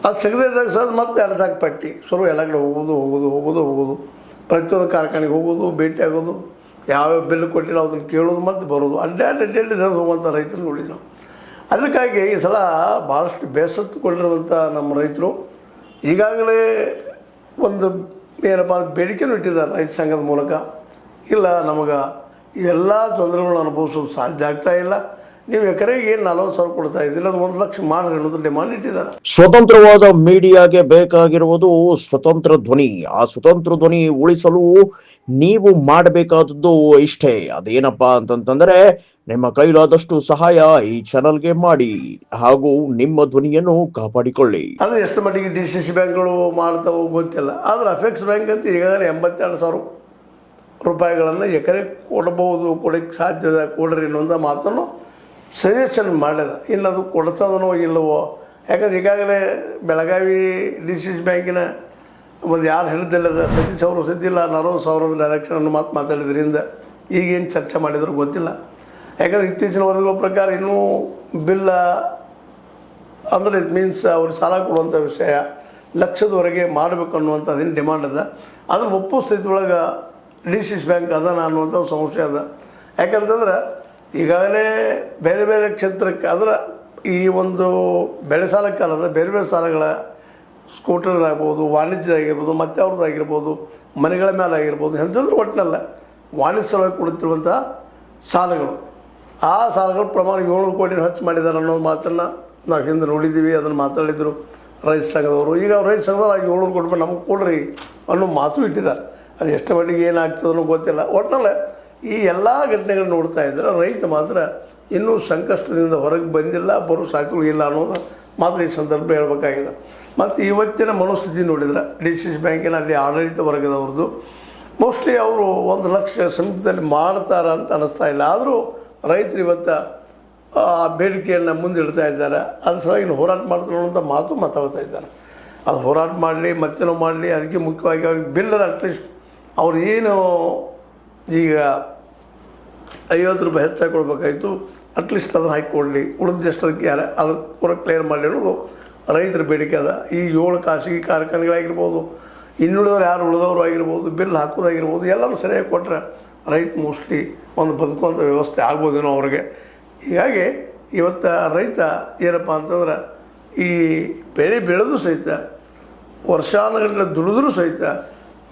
ಅದು ಸಿಗದಿದ್ದಾಗ ಸಹ ಮತ್ತೆ ಎಡ್ದಾಕ ಪಟ್ಟಿ ಶುರು ಎಲ್ಲ ಕಡೆ ಹೋಗೋದು ಪ್ರತಿಯೊಂದು ಕಾರ್ಖಾನೆಗೆ ಹೋಗೋದು ಭೇಟಿ ಆಗೋದು, ಯಾವ್ಯಾವ ಬಿಲ್ ಕೊಟ್ಟಿಲ್ಲ ಅದನ್ನು ಕೇಳೋದು ಮತ್ತು ಬರೋದು, ಅಡ್ಡಾಡಿ ಹೋಗುವಂಥ ರೈತರು ನೋಡಿದ್ವಿ ನಾವು. ಅದಕ್ಕಾಗಿ ಈ ಸಲ ಭಾಳಷ್ಟು ಬೇಸತ್ತುಕೊಂಡಿರುವಂಥ ನಮ್ಮ ರೈತರು ಈಗಾಗಲೇ ಒಂದು ಏನಪ್ಪ ಬೇಡಿಕೆನೂ ಇಟ್ಟಿದ್ದಾರೆ ರೈತ ಸಂಘದ ಮೂಲಕ. ಇಲ್ಲ, ನಮಗೆ ಇವೆಲ್ಲ ತೊಂದರೆಗಳನ್ನ ಅನುಭವಿಸೋದು ಸಾಧ್ಯ ಆಗ್ತಾ ಇಲ್ಲ, ನೀವು ಎಕರೆಗೆ 40,000 ಕೊಡ್ತಾ ಇದ್ದಿಲ್ಲ, ಅದು 1 ಲಕ್ಷ ಮಾಡ್ರಿ ಅನ್ನೋದು ಡಿಮಾಂಡ್ ಇಟ್ಟಿದ್ದಾರೆ. ಸ್ವತಂತ್ರವಾದ ಮೀಡಿಯಾಗೆ ಬೇಕಾಗಿರುವುದು ಸ್ವತಂತ್ರ ಧ್ವನಿ. ಆ ಸ್ವತಂತ್ರ ಧ್ವನಿ ಉಳಿಸಲು ನೀವು ಮಾಡಬೇಕಾದದ್ದು ಇಷ್ಟೇ. ಅದೇನಪ್ಪಾ ಅಂತಂತಂದ್ರೆ ನಿಮ್ಮ ಕೈಲಾದಷ್ಟು ಸಹಾಯ ಈ ಚಾನಲ್ಗೆ ಮಾಡಿ ಹಾಗೂ ನಿಮ್ಮ ಧ್ವನಿಯನ್ನು ಕಾಪಾಡಿಕೊಳ್ಳಿ. ಅದು ಎಷ್ಟು ಮಟ್ಟಿಗೆ DCC ಬ್ಯಾಂಕ್ಗಳು ಮಾಡ್ತಾವೋ ಗೊತ್ತಿಲ್ಲ, ಆದರೆ ಅಫೆಕ್ಸ್ ಬ್ಯಾಂಕ್ ಅಂತ ಈಗಾಗಲೇ 82,000 ರೂಪಾಯಿಗಳನ್ನು ಎಕರೆ ಕೊಡಕ್ಕೆ ಸಾಧ್ಯದ, ಕೊಡ್ರಿ ಅನ್ನೋಂಥ ಮಾತನ್ನು ಸಜೆಷನ್ ಮಾಡ್ಯದ. ಇನ್ನು ಅದು ಕೊಡ್ತದನೋ ಇಲ್ಲವೋ, ಯಾಕಂದ್ರೆ ಈಗಾಗಲೇ ಬೆಳಗಾವಿ DCC ಬ್ಯಾಂಕಿನ ಒಂದು ಯಾರು ಹಿಡಿದಿಲ್ಲದ ಸತೀಶ್ ಅವರು ಸದ್ದಿಲ್ಲ 40,000 ಡೈರೆಕ್ಷನ್ ಮಾತಾಡಿದ್ರಿಂದ ಈಗೇನು ಚರ್ಚೆ ಮಾಡಿದ್ರು ಗೊತ್ತಿಲ್ಲ. ಯಾಕಂದರೆ ಇತ್ತೀಚಿನ ವರದಿಗಳ ಪ್ರಕಾರ ಇನ್ನೂ ಬಿಲ್ಲ ಅಂದರೆ ಇಟ್ ಮೀನ್ಸ್ ಅವ್ರು ಸಾಲ ಕೊಡುವಂಥ ವಿಷಯ ಲಕ್ಷದವರೆಗೆ ಮಾಡಬೇಕು ಅನ್ನುವಂಥ ಅದೇನು ಡಿಮಾಂಡ್ ಅದ. ಅದ್ರ ಒಪ್ಪೋ ಸ್ಥಿತಿ ಒಳಗೆ DCC ಬ್ಯಾಂಕ್ ಅದಾನ ಅನ್ನುವಂಥ ಸಂಶಯ ಅದ. ಯಾಕಂತಂದ್ರೆ ಈಗಾಗಲೇ ಬೇರೆ ಬೇರೆ ಕ್ಷೇತ್ರಕ್ಕೆ ಅದರ ಈ ಒಂದು ಬೆಳೆ ಸಾಲಕ್ಕಲ್ಲದ ಬೇರೆ ಬೇರೆ ಸಾಲಗಳ ಸ್ಕೂಟರ್ದಾಗಿರ್ಬೋದು, ವಾಣಿಜ್ಯದಾಗಿರ್ಬೋದು, ಮತ್ತೆ ಅವ್ರದ್ದಾಗಿರ್ಬೋದು, ಮನೆಗಳ ಮೇಲೆ ಆಗಿರ್ಬೋದು, ಎಂಥಂದ್ರೆ ಒಟ್ಟಿನಲ್ಲ ವಾಣಿಜ್ಯ ಸಲುವಾಗಿ ಕೊಡುತ್ತಿರುವಂಥ ಸಾಲಗಳು, ಆ ಸಾಲಗಳ ಪ್ರಮಾಣ 700 ಕೋಟಿ ಹೆಚ್ಚು ಮಾಡಿದ್ದಾರೆ ಅನ್ನೋ ಮಾತನ್ನು ನಾವು ಹಿಂದೆ ನೋಡಿದ್ದೀವಿ. ಅದನ್ನು ಮಾತಾಡಿದರು ರೈತ ಸಂಘದವರು. ಈಗ ರೈತ ಸಂಘದವ್ರು 700 ಕೋಟಿ ರೂಪಾಯಿ ನಮಗೆ ಕೊಡ್ರಿ ಅನ್ನೋ ಮಾತು ಇಟ್ಟಿದ್ದಾರೆ. ಅದು ಎಷ್ಟು ಮಟ್ಟಿಗೆ ಏನಾಗ್ತದನ್ನೋ ಗೊತ್ತಿಲ್ಲ. ಒಟ್ಟಿನಲ್ಲ ಈ ಎಲ್ಲ ಘಟನೆಗಳನ್ನ ನೋಡ್ತಾ ಇದ್ದರೆ ರೈತ ಮಾತ್ರ ಇನ್ನೂ ಸಂಕಷ್ಟದಿಂದ ಹೊರಗೆ ಬಂದಿಲ್ಲ, ಬರೋ ಸಾಧ್ಯತೆಗಳು ಇಲ್ಲ ಅನ್ನೋದು ಮಾತ್ರ ಈ ಸಂದರ್ಭ ಹೇಳಬೇಕಾಗಿದೆ. ಮತ್ತು ಇವತ್ತಿನ ಮನೋಸ್ಥಿತಿ ನೋಡಿದ್ರೆ DCC ಬ್ಯಾಂಕಿನ ಅಲ್ಲಿ ಆಡಳಿತ ವರ್ಗದವ್ರದ್ದು ಮೋಸ್ಟ್ಲಿ ಅವರು 1 ಲಕ್ಷ ಸಮೀಪದಲ್ಲಿ ಮಾಡ್ತಾರೆ ಅಂತ ಅನ್ನಿಸ್ತಾ ಇಲ್ಲ. ಆದರೂ ರೈತರು ಇವತ್ತು ಬೇಡಿಕೆಯನ್ನು ಮುಂದಿಡ್ತಾ ಇದ್ದಾರೆ. ಅದ್ರ ಸಲುವಾಗಿ ಹೋರಾಟ ಮಾಡ್ತಾರೆ ಅನ್ನೋಂಥ ಮಾತು ಮಾತಾಡ್ತಾ ಇದ್ದಾರೆ. ಅದು ಹೋರಾಟ ಮಾಡಲಿ ಮತ್ತೇನೋ ಮಾಡಲಿ, ಅದಕ್ಕೆ ಮುಖ್ಯವಾಗಿ ಅವ್ರಿಗೆ ಬಿಲ್ಲರ್ ಅಟ್ಲೀಸ್ಟ್ ಅವ್ರು ಏನು ಈಗ 50 ರೂಪಾಯಿ ಹೆಚ್ಚಾಗಿ ಕೊಡಬೇಕಾಯಿತು, ಅಟ್ಲೀಸ್ಟ್ ಅದನ್ನು ಹಾಕಿಕೊಡಲಿ, ಉಳಿದಷ್ಟು ಅದಕ್ಕೆ ಯಾರು ಅದ್ರ ಪೂರ ಕ್ಲಿಯರ್ ಮಾಡಲಿ ಅನ್ನೋದು ರೈತರ ಬೇಡಿಕೆ ಅದ. ಈ 7 ಖಾಸಗಿ ಕಾರ್ಖಾನೆಗಳಾಗಿರ್ಬೋದು, ಇನ್ನುಳಿದವ್ರು ಯಾರು ಉಳಿದವರು ಆಗಿರ್ಬೋದು, ಬಿಲ್ ಹಾಕೋದಾಗಿರ್ಬೋದು, ಎಲ್ಲರೂ ಸರಿಯಾಗಿ ಕೊಟ್ಟರೆ ರೈತ ಮೋಸ್ಟ್ಲಿ ಒಂದು ಬದುಕುವಂಥ ವ್ಯವಸ್ಥೆ ಆಗ್ಬೋದೇನೋ ಅವ್ರಿಗೆ. ಹೀಗಾಗಿ ಇವತ್ತು ರೈತ ಏನಪ್ಪ ಅಂತಂದ್ರೆ ಈ ಬೆಳೆ ಬೆಳೆದು ಸಹಿತ ವರ್ಷಾನುಗಟ್ಟಲೆ ದುಡಿದ್ರೂ ಸಹಿತ